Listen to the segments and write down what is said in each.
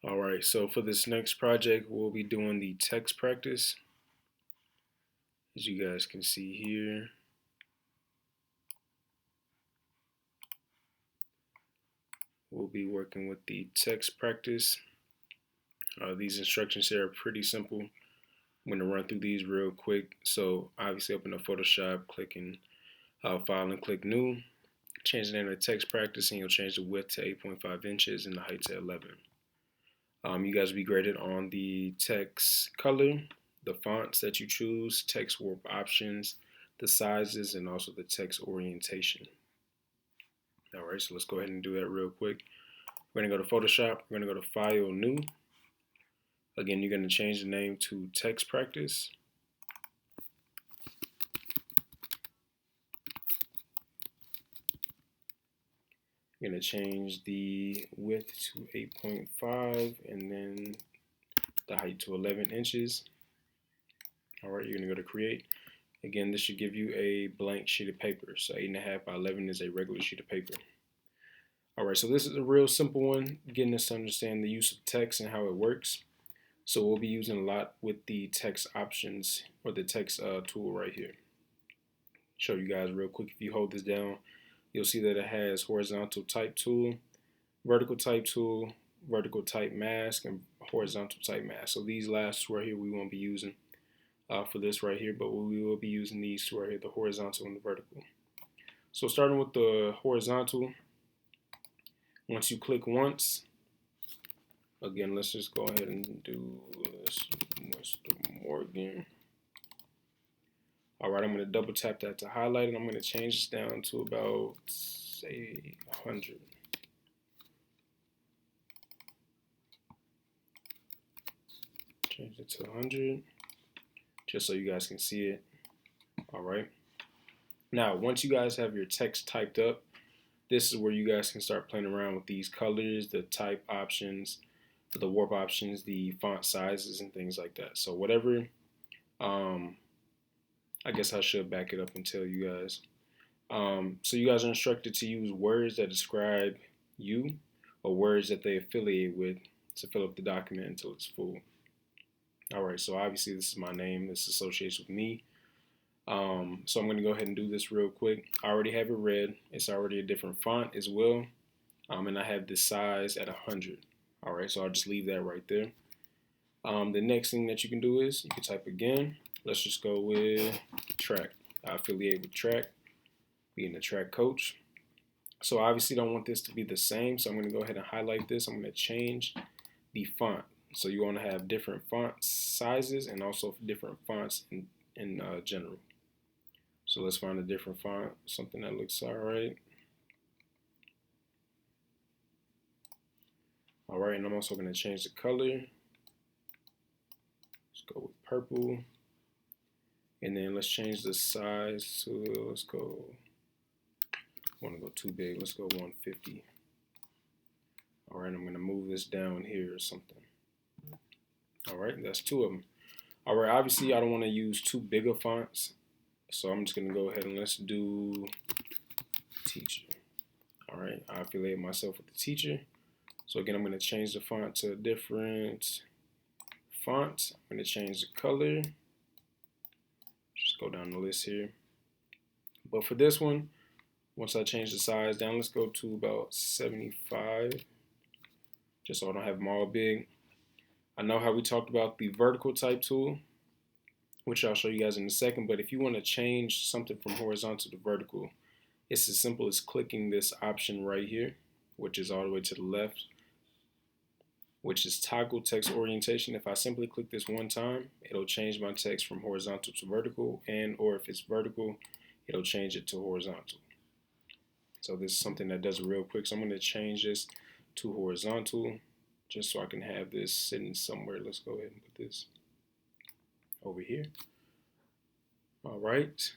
All right, so for this next project, we'll be doing the text practice. As you guys can see here, we'll be working with the text practice. These instructions here are pretty simple. I'm going to run through these real quick. So obviously open up Photoshop, click in File and click New. Change the name to text practice and you'll change the width to 8.5 inches and the height to 11. You guys will be graded on the text color, the fonts that you choose, text warp options, the sizes, and also the text orientation. All right, so let's go ahead and do that real quick. We're going to go to Photoshop. We're going to go to File, New. Again, you're going to change the name to Text Practice. You're going to change the width to 8.5 and then the height to 11 inches. All right, you're going to go to Create. Again, this should give you a blank sheet of paper. So 8.5 by 11 is a regular sheet of paper. All right, so this is a real simple one, getting us to understand the use of text and how it works. So we'll be using a lot with the text options or the text tool right here. Show you guys real quick. If you hold this down, you'll see that it has horizontal type tool, vertical type tool, vertical type mask, and horizontal type mask. So these last two right here we won't be using for this right here, but we will be using these two right here, the horizontal and the vertical. So starting with the horizontal, once you click once, again, let's just go ahead and do this, Mr. Morgan. All right, I'm going to double tap that to highlight it. I'm going to change this down to about, say, 100. Change it to 100, just so you guys can see it. All right. Now, once you guys have your text typed up, this is where you guys can start playing around with these colors, the type options, the warp options, the font sizes, and things like that. So whatever, I guess I should back it up and tell you guys. So you guys are instructed to use words that describe you or words that they affiliate with to fill up the document until it's full. All right, so obviously this is my name. This associates with me. So I'm going to go ahead and do this real quick. I already have it read. It's already a different font as well. And I have this size at 100. All right, so I'll just leave that right there. The next thing that you can do is you can type again. Let's just go with track. I affiliate with track, being the track coach. So I obviously don't want this to be the same, so I'm going to go ahead and highlight this. I'm going to change the font. So you want to have different font sizes and also different fonts in general. So let's find a different font, something that looks all right. All right, and I'm also going to change the color. Let's go with purple. And then let's change the size to, let's go, I want to go too big. Let's go 150. All right, I'm going to move this down here or something. All right, that's two of them. All right, obviously I don't want to use too big of fonts. So I'm just going to go ahead and let's do teacher. All right, I affiliate myself with the teacher. So again, I'm going to change the font to a different font. I'm going to change the color. Just go down the list here. But for this one, once I change the size down, let's go to about 75, just so I don't have them all big. I know how we talked about the vertical type tool, which I'll show you guys in a second, but if you want to change something from horizontal to vertical, it's as simple as clicking this option right here, which is all the way to the left, which is toggle text orientation. If I simply click this one time, it'll change my text from horizontal to vertical, and or if it's vertical, it'll change it to horizontal. So this is something that does it real quick. So I'm going to change this to horizontal just so I can have this sitting somewhere. Let's go ahead and put this over here. All right.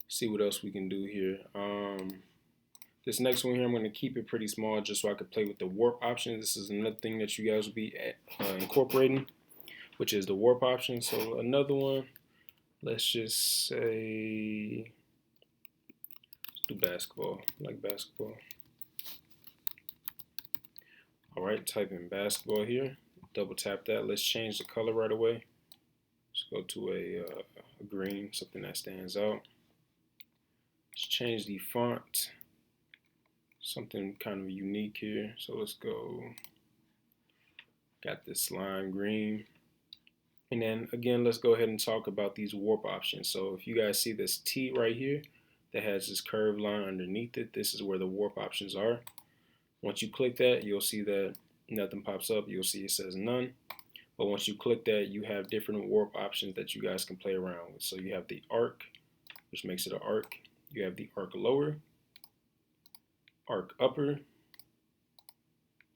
See what else we can do here. This next one here, I'm going to keep it pretty small just so I could play with the warp option. This is another thing that you guys will be incorporating, which is the warp option. So another one, let's just say, let's do basketball. I like basketball. All right, type in basketball here. Double tap that. Let's change the color right away. Let's go to a green, something that stands out. Let's change the font, something kind of unique here. So let's go, got this lime green. And then again, let's go ahead and talk about these warp options. So if you guys see this T right here that has this curved line underneath it, this is where the warp options are. Once you click that, you'll see that nothing pops up. You'll see it says none. But once you click that, you have different warp options that you guys can play around with. So you have the arc, which makes it an arc. You have the arc lower, arc upper,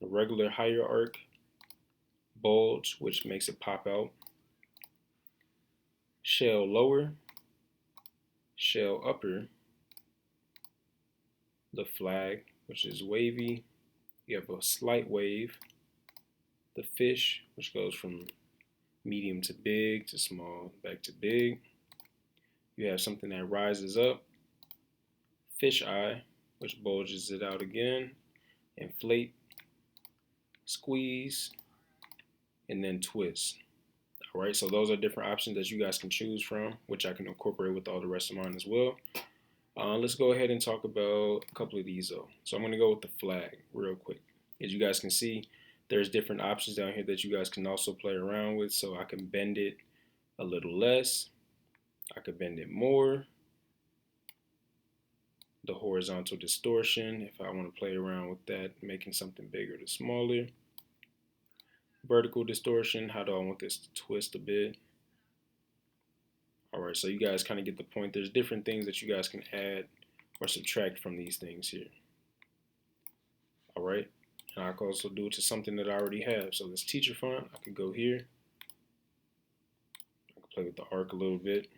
the regular higher arc, bulge, which makes it pop out, shell lower, shell upper, the flag, which is wavy. You have a slight wave, the fish, which goes from medium to big to small back to big. You have something that rises up, fish eye, which bulges it out again, inflate, squeeze, and then twist. All right, so those are different options that you guys can choose from, which I can incorporate with all the rest of mine as well. Let's go ahead and talk about a couple of these though. So I'm gonna go with the flag real quick. As you guys can see, there's different options down here that you guys can also play around with. So I can bend it a little less, I could bend it more. The horizontal distortion, if I want to play around with that, making something bigger to smaller. Vertical distortion, how do I want this to twist a bit? All right, so you guys kind of get the point. There's different things that you guys can add or subtract from these things here. All right, and I can also do it to something that I already have. So this teacher font, I could go here. I could play with the arc a little bit.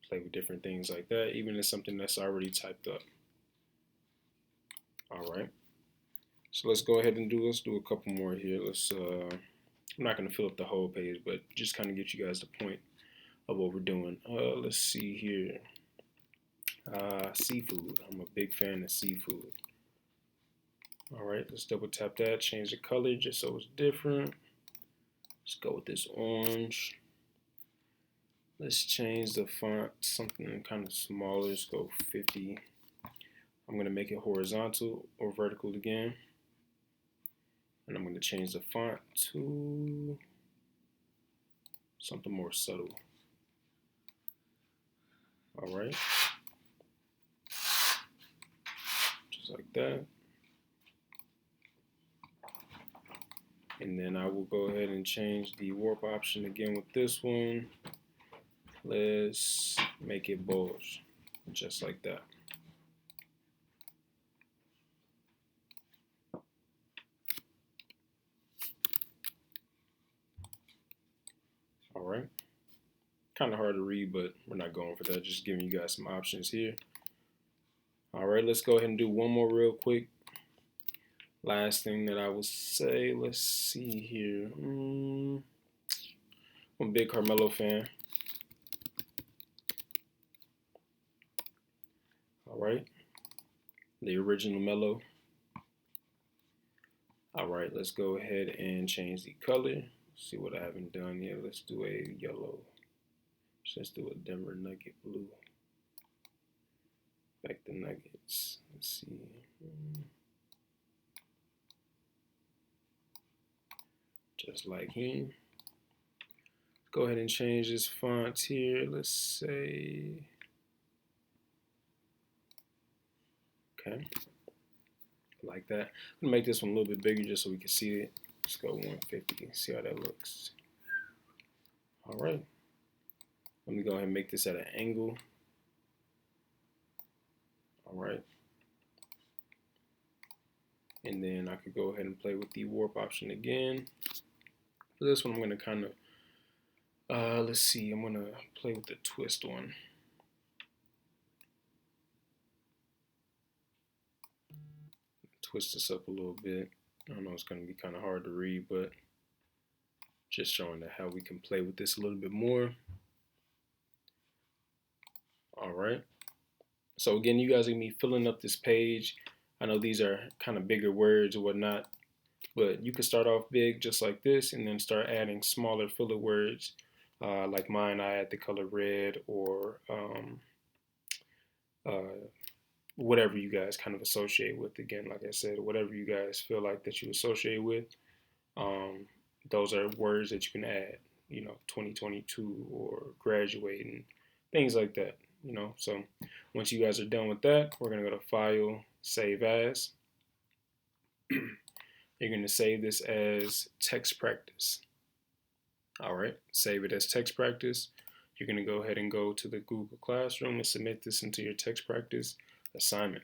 Play with different things like that, even if it's something that's already typed up. All right, so let's go ahead and let's do a couple more here. I'm not gonna fill up the whole page, but just kind of get you guys the point of what we're doing. Let's see here. Seafood, I'm a big fan of seafood. All right, let's double tap that, change the color just so it's different. Let's go with this orange. Let's change the font, something kind of smaller. Let's go 50. I'm going to make it horizontal or vertical again. And I'm going to change the font to something more subtle. All right. Just like that. And then I will go ahead and change the warp option again with this one. Let's make it bulge, just like that. All right. Kind of hard to read, but we're not going for that. Just giving you guys some options here. All right, let's go ahead and do one more real quick. Last thing that I will say, let's see here. I'm a big Carmelo fan. All right, the original Melo. All right, let's go ahead and change the color. See what I haven't done yet. Let's do a yellow. Let's do a Denver Nugget blue. Back the Nuggets. Let's see. Just like him. Go ahead and change this font here. Let's say, okay, like that. I'm gonna make this one a little bit bigger just so we can see it. Let's go 150. See how that looks. All right. Let me go ahead and make this at an angle. All right. And then I could go ahead and play with the warp option again. For this one, I'm going to kind of, let's see, I'm going to play with the twist one. Twist this up a little bit. I know it's going to be kind of hard to read, but just showing that how we can play with this a little bit more. All right. So again, you guys are gonna be filling up this page. I know these are kind of bigger words or whatnot, but you could start off big just like this and then start adding smaller filler words. Like mine, I add the color red or uh, whatever you guys kind of associate with. Again, like I said, whatever you guys feel like that you associate with, um, those are words that you can add. 2022 or graduating, things like that. So once you guys are done with that, we're gonna go to File, Save As. You're gonna save this as text practice. All right, save it as text practice. You're gonna go ahead and go to the Google Classroom and submit this into your text practice assignment.